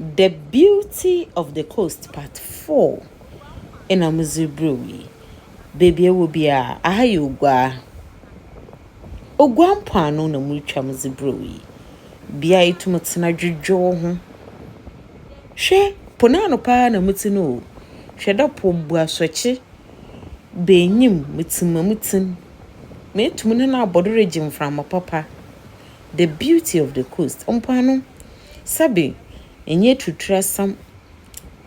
The Beauty of the Coast Part 4 in Amuzibruwi. Baby will be a ahayugwa. Ogwampano na mucha muzibruwi. Bia itumutsina jujo ho. She ponano pa na mutino. She da pombu aswachi. Benyim mutin. Me tumuna na bodore jim from papa. The Beauty of the Coast. Ompano. Sabi. Enye tutrasam.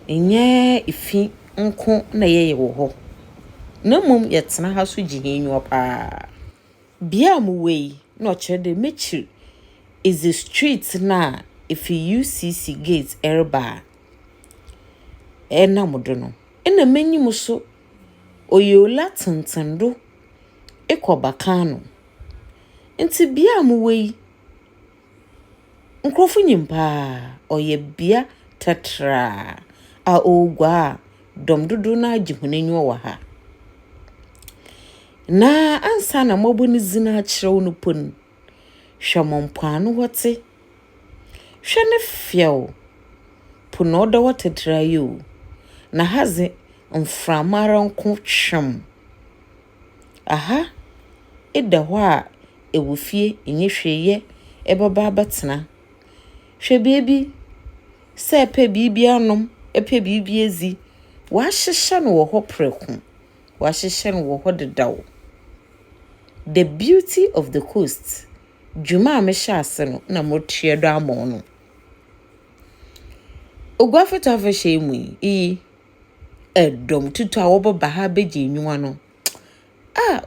Enye ifi nko na yeye wo ho. Na mum yetena haso jihenyo pa. Bia mu wei no chede mechi is the street na if you UCC gate erba. Na modono. Na menyi muso oyola tantando ekobakano. Nti bia mu wei nkrofo nyimpa oye bia tatra a ogwa domdudu na jihunenyo wa ha. Na ansa na mobuni zina kyerɛw no pon hwamompan wote hwɛ ne fiaw pono da watatra yo na haze mframara nko twam aha eda hɔ a ewufie enye hweye ebaba batena hwɛ bebi sɛ pe bibi anom epe bibi ezi wa hyehye no wɔ hɔ preko wa hyehye no wɔ hɔ dedaw. The Beauty of the Coast. Juma amesha aseno na motie do amono. Ogwafeto afehye mu yi edom tutu a wobo baha beje nwua no.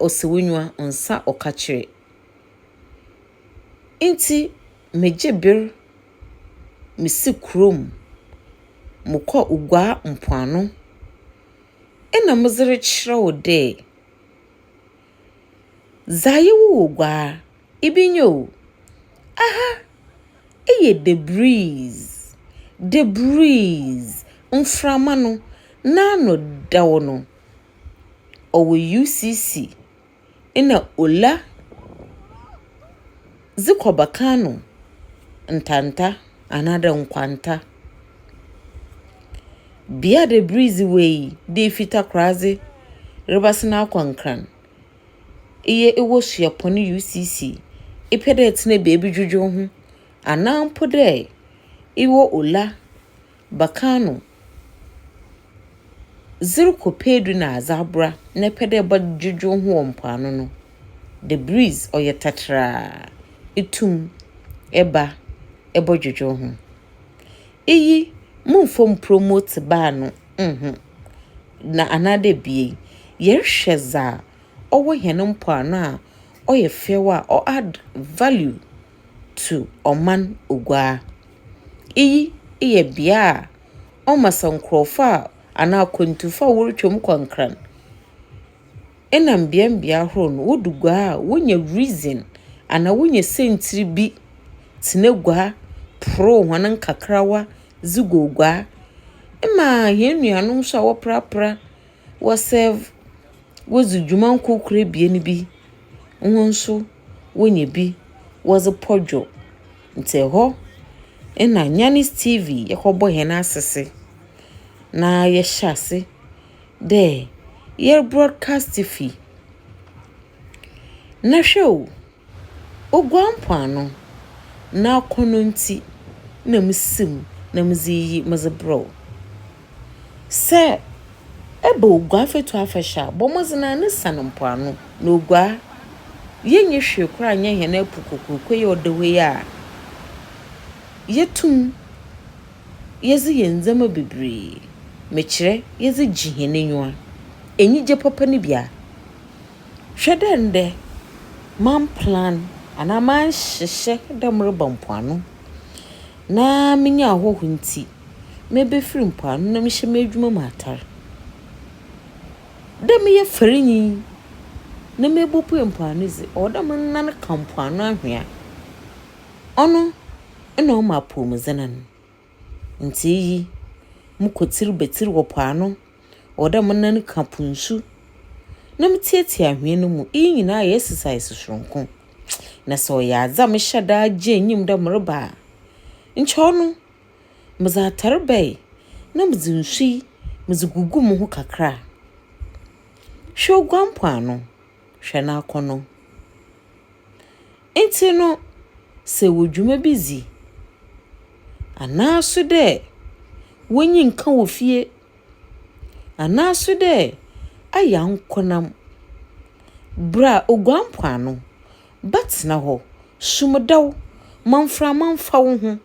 Osewunwa onsa okachire. Inti mejebir misi krom mukọ ugwa mpoano. Ena muzire kyerɛw de Zayewu gwa ibinyo the breeze mframano nano dawono owe UCC ina ola zikobakano ntanta anada nkwanta bia the breeze way de fita kraze rebasina kwankran iye ewosu yaponi UCC ipede etene bebi juju ho anampo de iwo ola bakano zirko pedu na azabra na pede ba juju ho ompano no the breeze oyetatra itum eba ebo juju ho iyi mumfom promote ba no na anade bie yerhweza owo henom poano a oye fewa or add value to oman ogwa iye bia o masankrofo ana kontufa wortwom kwankran enam bia horo no wodugwa wonya reason ana wonya sentiri bi tinegwa pro honan kakrawa zigogwa ema yenuanom so wo prapra wo serve wozu dwuma kokure bie ni bi wonso wonye bi wozu podjo nte ho ena Nyanis TV yakobo hena asese na ye hyase de ye broadcast fi na show ogwampano na kononti na musim na muziyi mazebro se ebe ogwafeto afesha bomozina ne sanampoano na ogwa yenye hwekura anya hena pukukukwe ye odewe ya yetum yezi yenzama bebre mekire yezi jihenenwa enyije papa ni bia hwedende man plan ana man hyehye damre bampoano na menya ahohunti mebe firi mpoano na mehye medwuma matar dem ye farinyi na mebopu mpoano zi odam nan kampoano ahwea ono ena o mapom zenan nti yi mukotir betir wo poano odam nan kapunsu na mtieti ahwea no mu nyina ye exercise shronko na so ya za me hyada agye nyim da mreba nchono mza atarbei na mzinshi mzigugu mu ho kakra hwe gwampo ano hwe na akono enti no se wodwuma bizi anaso de wonyi nka wo fie anaso de aya nkonam bra ogwampo ano batna ho sumdaw manfra manfa wo ho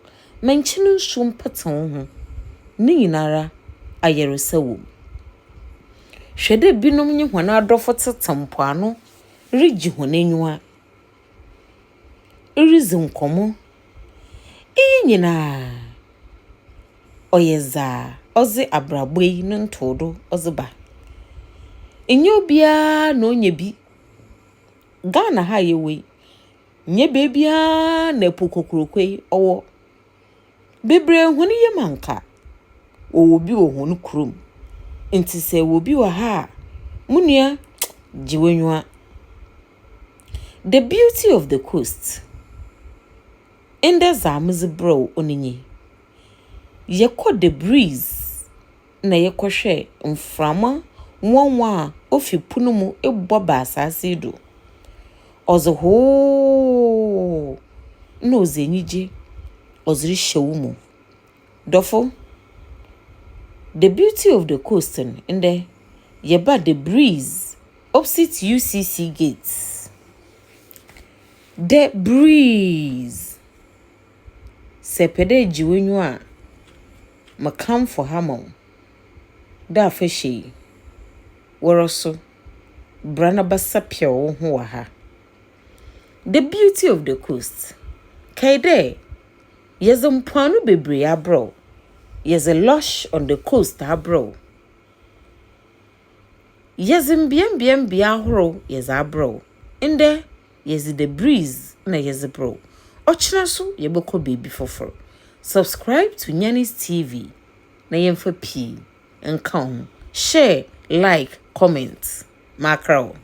manchinu sum pata wo ho ni nyinara ayeresa wo hwede binom nyi hwana adofo tetampo ano rigi honenwa irizi nkomo nyina oyeza ozi abraboi no ntodo oziba enye obia na onye bi Ghana ha yewe nye bebia na epokokurokwe owo bebre honi ye manka owo bi wo honu krum enti se wo bi wa ha munua jiwenwa. The beauty of the coast in the zamzi bro oninyi yeko the breeze na yeko hwe mframa nwanwa ofi punumu ebo ba asase do ozo ho no zenyije ozri hwewumu dofo. The beauty of the coast in the yeba the breeze opposite UCC gates. The breeze sepede jiwenyu a makam for hamon da fashi woroso brana basapia wo ho wa ha. The beauty of the coast kaide yezompanu bebre abro yes a lush on the coast abro yezimbiem bia horo yes abro inde yes the breeze na yes bro ochina so yeboko baby foforo. Subscribe to Nyanis TV na yemfa p and come share like comment macro.